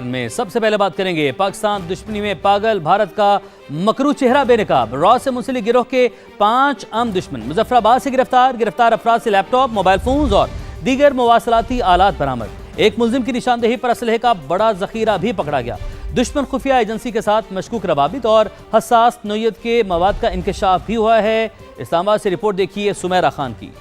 Bulletin में सबसे पहले बात करेंगे पाकिस्तान दुश्मनी में पागल भारत का मकरू चेहरा बेनकाब। रॉ से मुंसलिक गिरोह के 5 अहम दुश्मन मुजफ्फराबाद से गिरफ्तार अफराद से लैपटॉप, मोबाइल फोन्स और दीगर मवासलाती आलात बरामद। एक मुलजिम की निशानदेही पर असलहे का बड़ा जखीरा भी पकड़ा गया। दुश्मन खुफिया एजेंसी के साथ मशकूक रवाबित और हसास नोयत के मवाद का इंकशाफ भी हुआ है। इस्लामाबाद से रिपोर्ट देखिए सुमेरा खान की।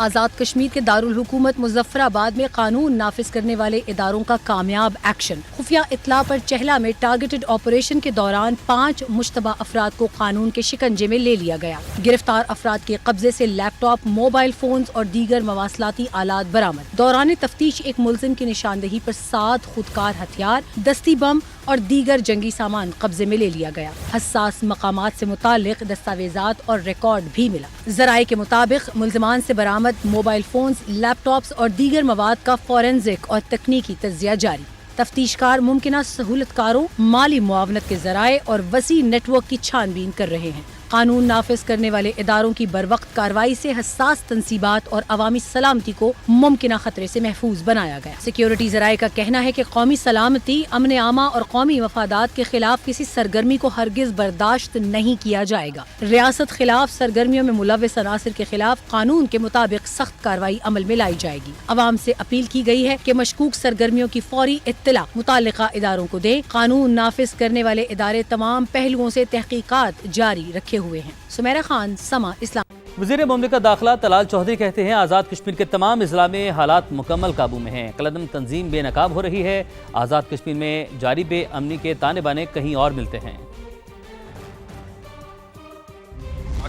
आज़ाद कश्मीर के दारुल हुकूमत मुजफ्फराबाद में कानून नाफिज करने वाले इदारों का कामयाब एक्शन। खुफिया इत्तला पर चहला में टारगेटेड ऑपरेशन के दौरान 5 मुश्तबा अफराद को कानून के शिकंजे में ले लिया गया। गिरफ्तार अफराद के कब्जे से लैपटॉप, मोबाइल फोन्स और दीगर मवासलाती आलात बरामद। दौरान तफ्तीश एक मुलजिम की निशानदेही पर 7 खुदकार हथियार, दस्ती बम और दीगर जंगी सामान कब्जे में ले लिया गया। हसास मकामात से मुतालिक दस्तावेजात और रिकॉर्ड भी मिला। जराये के मुताबिक मुलजमान से बरामद मोबाइल फोन्स, लैपटॉप्स और दीगर मवाद का फॉरेंसिक और तकनीकी तज्जिया जारी। तफ्तीशकार मुमकिना सहूलतकारों, माली मुआवनत के जराये और वसी नेटवर्क की छानबीन कर रहे हैं। कानून नाफिज करने वाले इदारों की बरवक्त कार्रवाई से हसास तंसीबात और अवामी सलामती को मुमकिना खतरे से महफूज बनाया गया। सिक्योरिटी जराये का कहना है कि कौमी सलामती, अमन आमा और कौमी मफादात के खिलाफ किसी सरगर्मी को हरगिज बर्दाश्त नहीं किया जाएगा। रियासत खिलाफ सरगर्मियों में मुलव्विस अनासिर के खिलाफ कानून के मुताबिक सख्त कार्रवाई अमल में लाई जाएगी। अवाम से अपील की गई है कि मशकूक सरगर्मियों की फौरी इत्तला मुताल्लिका इदारों को दें। कानून नाफिज करने वाले इदारे तमाम पहलुओं से तहकीकात जारी रखे हुए हैं। सुमेरा खान, समा, इस्लाम। वज़ीर मुमलिकत दाखिला तलाल चौधरी कहते हैं आज़ाद कश्मीर के तमाम अजला में हालात मुकम्मल काबू में हैं। कलदम तंजीम बेनकाब हो रही है। आज़ाद कश्मीर में जारी बेअमनी के ताने बाने कहीं और मिलते हैं।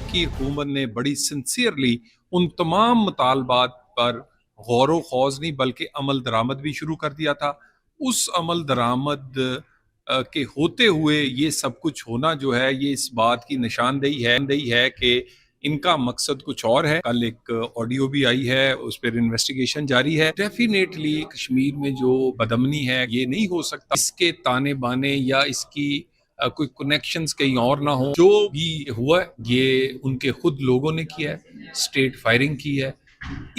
की हुकूमत ने बड़ी सिंसियरली उन तमाम मुतालबात पर गौर खौज नहीं बल्कि अमल दरामद भी शुरू कर दिया था। उस अमल दरामद के होते हुए ये सब कुछ होना जो है ये इस बात की निशानदेही है कि इनका मकसद कुछ और है। कल एक ऑडियो भी आई है, उस पर इन्वेस्टिगेशन जारी है। डेफिनेटली कश्मीर में जो बदअमनी है ये नहीं हो सकता, इसके ताने बाने या इसकी कोई कनेक्शंस कहीं और ना हो। जो भी हुआ ये उनके खुद लोगों ने किया है, स्टेट फायरिंग की है।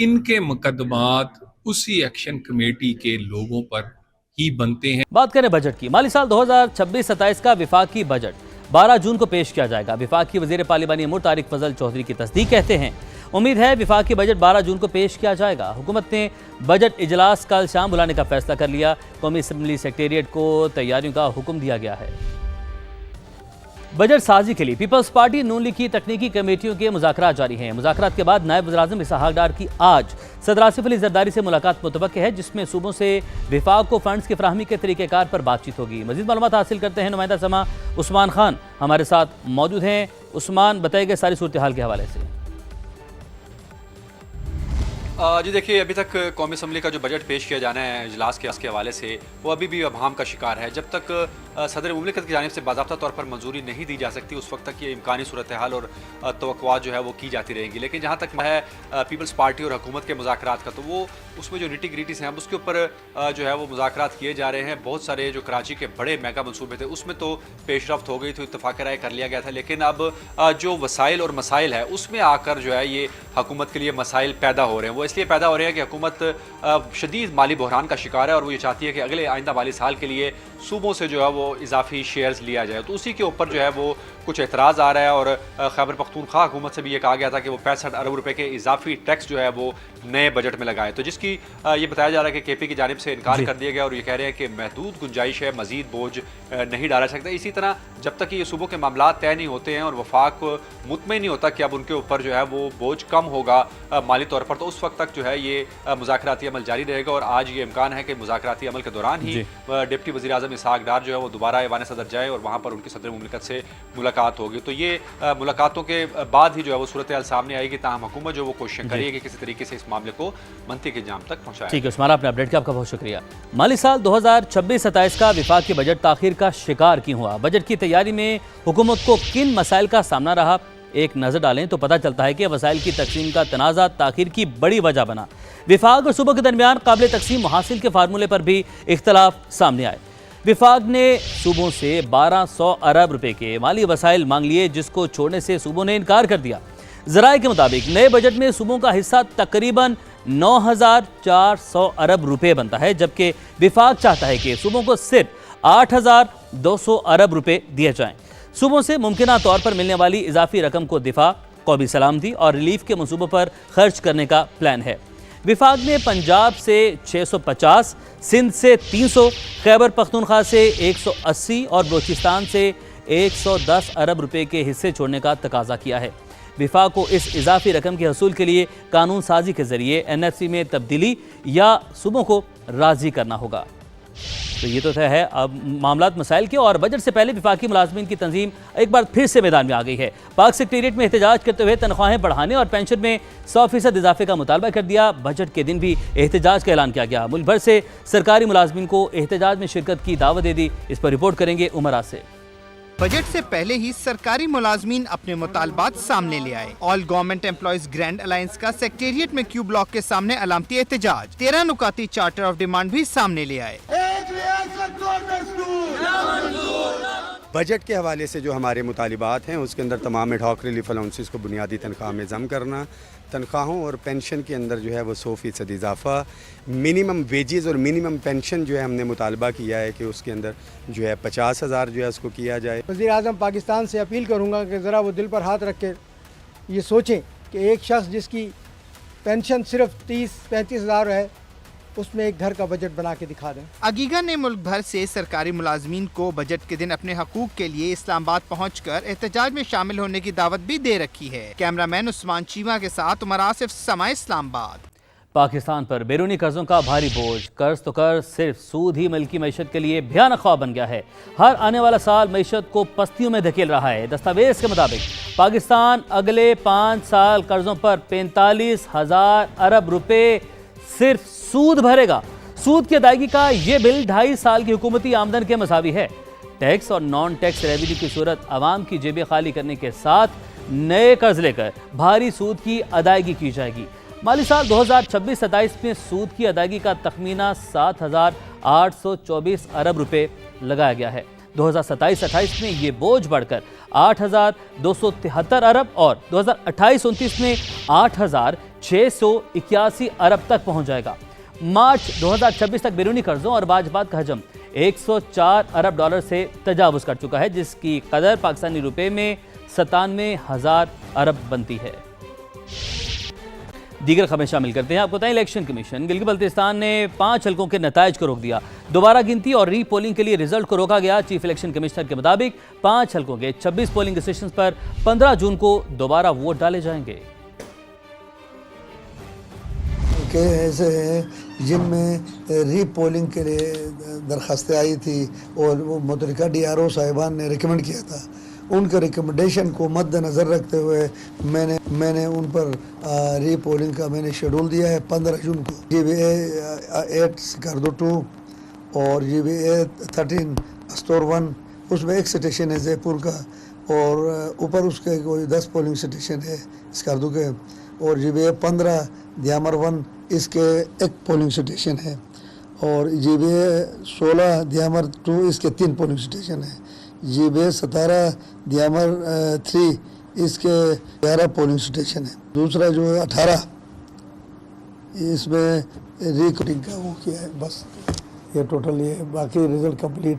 इनके मुकदमात उसी एक्शन कमेटी के लोगों पर ही बनते हैं। बात करें बजट की। माली साल 2026-27 का विफाकी बजट 12 जून को पेश किया जाएगा। विफाकी वजीर पार्लिमानी अमूर तारिक फजल चौधरी की तस्दीक कहते हैं उम्मीद है विफाकी बजट 12 जून को पेश किया जाएगा। हुकूमत ने बजट इजलास कल शाम बुलाने का फैसला कर लिया। कौमी असम्बली सेक्रेटेरिएट को तैयारियों का हुक्म दिया गया है। बजट साजी के लिए पीपल्स पार्टी नून लीग की तकनीकी कमेटियों के मुज़ाकरात जारी हैं। मुज़ाकरात के बाद नायब वज़ीर-ए-आज़म इसहाक डार की आज सदर आसिफ अली ज़रदारी से मुलाकात मुतवक्किल है, जिसमें सूबों से विफाक को फंड्स की फराहमी के तरीक़ेकार पर बातचीत होगी। मज़ीद मालूमात हासिल करते हैं नुमाइंदा समा उस्मान खान हमारे साथ मौजूद हैं। उस्मान, बताइएगा सारी सूरत हाल के हवाले से। जी देखिए, अभी तक कौमी असम्बली का जो बजट पेश किया जाना है इजलास के हवाले से वो अभी भी अभाम का शिकार है। जब तक सदर मुमलिकत की जानिब से बाज़ाब्ता तौर पर मंजूरी नहीं दी जा सकती उस वक्त तक ये इम्कानी सूरत हाल और तवक्कुआत जो है वो की जाती रहेंगी। लेकिन जहाँ तक है पीपल्स पार्टी और हुकूमत के मुज़ाकरात का, तो वो उसमें जो निटी ग्रिटीज़ हैं अब उसके ऊपर जो है वो मुज़ाकरात किए जा रहे हैं। बहुत सारे जो कराची के बड़े मेगा मनसूबे थे उसमें तो पेशरफ्त हो गई, तो इत्तफाक़ राय कर लिया गया था। लेकिन अब जो वसाइल और मसाइल है उसमें आकर जो है ये हुकूमत के लिए मसाइल पैदा हो रहे हैं। वो इसलिए पैदा हो रहे हैं कि हुकूमत शदीद माली बहरान का शिकार है और वो ये चाहती है कि अगले आइंदा माली साल के लिए सूबों से जो है वो इजाफी शेयर्स लिया जाए। तो उसी के ऊपर जो है वो कुछ एतराज़ आ रहा है और खैबर पख्तूनख्वा हुकूमत से भी ये कहा गया था कि वो 65 अरब रुपए के इजाफी टैक्स जो है वो नए बजट में लगाए। तो जिसकी ये बताया जा रहा है कि केपी की जानिब से इनकार कर दिया गया और ये कह रहे हैं कि महदूद गुंजाइश है, मजीद बोझ नहीं डाला सकता। इसी तरह जब तक ये सूबों के मामला तय नहीं होते हैं और वफाक मुतमईन नहीं होता कि अब उनके ऊपर जो है वो बोझ कम होगा माली तौर पर, तो उस वक्त तक जो है ये मुज़ाकराती अमल जारी रहेगा। और आज ये इम्कान है कि मुज़ाकराती अमल के दौरान ही डिप्टी वज़ीर-ए-आज़म इसहाक डार जो है वो दोबारा ऐवान सदर जाए और वहाँ पर उनकी सदर मुमलिकत से मुलाकात होगी। तो ये मुलाकातों के बाद ही जो है वो सूरत हाल सामने आएगी। ताहम हुकूमत जो वो कोशिश करेगी कि किसी तरीके से इस मामले को मंतकी जाम तक पहुँचाए। ठीक है उस्मान, आपने अपडेट का आपका बहुत शुक्रिया। माली साल 2026-27 का विफाकी बजट ताखीर का शिकार क्यों हुआ? बजट की तैयारी में हुकूमत को किन मसाइल का सामना रहा? एक नज़र डालें तो पता चलता है कि वसाइल की तकसीम का तनाज़ा ताखीर की बड़ी वजह बना। विफाक और सूबों के दरमियान काबिल तकसीम मुहासिल के फार्मूले पर भी इख्तलाफ सामने आए। विफाक ने सूबों से 1200 अरब रुपए के माली वसाइल मांग लिए, जिसको छोड़ने से सूबों ने इनकार कर दिया। ज़राए के मुताबिक नए बजट में सूबों का हिस्सा तकरीबन 9,400 अरब रुपए बनता है, जबकि विफाक चाहता है कि सूबों को सिर्फ 8,200 अरब रुपए दिए जाएं। सूबों से मुमकिना तौर पर मिलने वाली इजाफी रकम को दिफा, कौमी सलामती और रिलीफ के मंसूबों पर खर्च करने का प्लान है। विफाक ने पंजाब से 650, सिंध से 300, खैबर पख्तूनख्वा से 180 और बलूचिस्तान से 110 अरब रुपए के हिस्से छोड़ने का तकाजा किया है। विफाक को इस इजाफी रकम के हसूल के लिए कानून साजी के जरिए NFC में तब्दीली या सूबों को राजी करना होगा। तो ये तो है अब मामलात मसाइल के। और बजट से पहले विफाकी मुलाजमीन की तंजीम एक बार फिर से मैदान में आ गई है। पाक सेक्रेटेरिएट में एहतजाज करते हुए तनख्वाहें बढ़ाने और पेंशन में 100% इजाफे का मुतालबा कर दिया। बजट के दिन भी एहतजाज का ऐलान किया गया। मुल्क भर से सरकारी मुलाजमीन को एहतजाज में शिरकत की दावत दे दी। इस पर रिपोर्ट करेंगे उमरा से। बजट से पहले ही सरकारी मुलाजमीन अपने मुतालबात सामने ले आए। All government employees grand alliance का सेक्रेटेरिएट में क्यू ब्लॉक के सामने अलामती एहतजाज। 13 नुकाती चार्टर ऑफ डिमांड भी सामने ले आए। बजट के हवाले से जो हमारे मुतालिबात हैं उसके अंदर तमाम एडहॉक रिलीफ अलाउंसेस को बुनियादी तनख्वाह में जम करना, तनख्वाहों और पेंशन के अंदर जो है वो 100% इजाफा, मिनिमम वेजेस और मिनिमम पेंशन जो है हमने मुतालबा किया है कि उसके अंदर जो है 50,000 जो है उसको किया जाए। वज़ीर आज़म पाकिस्तान से अपील करूँगा कि ज़रा वो दिल पर हाथ रख के ये सोचें कि एक शख्स जिसकी पेंशन सिर्फ 30-35 हज़ार है उसमें एक घर का बजट बना के दिखा दें। अगीगा ने मुल्क भर से सरकारी मुलाजमीन को बजट के दिन अपने हकूक के लिए इस्लामाबाद पहुंचकर एहतजाज में शामिल होने की दावत भी दे रखी है। कैमरामैन उस्मान चीमा के साथ उमर आसिफ, समय इस्लामाबाद। पाकिस्तान पर बैरूनी कर्जों का भारी बोझ, कर्ज तो कर्ज, सिर्फ सूद ही मुल्क की मैशत के लिए भयानक ख्वाब बन गया है। हर आने वाला साल मैशत को पस्तियों में धकेल रहा है। दस्तावेज के मुताबिक पाकिस्तान अगले 5 साल कर्जों पर 45,000 अरब रुपए सिर्फ सूद भरेगा। सूद की अदायगी का ये बिल 2.5 साल की हुकूमती आमदन के मसावी है। टैक्स और नॉन टैक्स रेवेन्यू की सूरत आवाम की जेबें खाली करने के साथ नए कर्ज लेकर भारी सूद की अदायगी की जाएगी। माली साल 2026-27 में सूद की अदायगी का तखमीना 7,824 अरब रुपए लगाया गया है। 2027-28 में ये बोझ बढ़कर 8,273 अरब और 2028-29 में 8,681 अरब तक पहुंच जाएगा। मार्च 2026 तक बैरूनी कर्जों और वाजबात का हजम 104 अरब डॉलर से तजावुज कर चुका है, जिसकी कदर पाकिस्तानी रुपए में 97,000 अरब बनती है। दीगर खबरें शामिल करते हैं। आपको बताएं, इलेक्शन कमीशन गिलगित बल्तिस्तान ने 5 हलकों के नताइज को रोक दिया। दोबारा गिनती और री पोलिंग के लिए रिजल्ट को रोका गया। चीफ इलेक्शन कमिश्नर के मुताबिक 5 हलकों के 26 पोलिंग स्टेशन पर 15 जून को दोबारा वोट डाले जाएंगे। ऐसे हैं जिनमें री पोलिंग के लिए दरखास्तें आई थी और वो मुतल्लिका DRO साहिबान ने रिकमेंड किया था। उनके रिकमेंडेशन को मद्देनज़र रखते हुए मैंने उन पर री पोलिंग का मैंने शेड्यूल दिया है 15 जून को। GBA 8 स्कर्दो 2 और GBA 13 अस्तोर 1, उसमें एक स्टेशन है जयपुर का और ऊपर उसके कोई 10 पोलिंग स्टेशन है स्कर्दो के, और GBA 15 दियामर 1 इसके एक पोलिंग स्टेशन है, और GBA 16 दियामर 2 इसके 3 पोलिंग स्टेशन है। GBA 17 दियामर 3 इसके 11 पोलिंग स्टेशन है। दूसरा जो है 18 इसमें रिकाउंटिंग का वो किया है। बस ये टोटल ये बाकी रिजल्ट कंप्लीट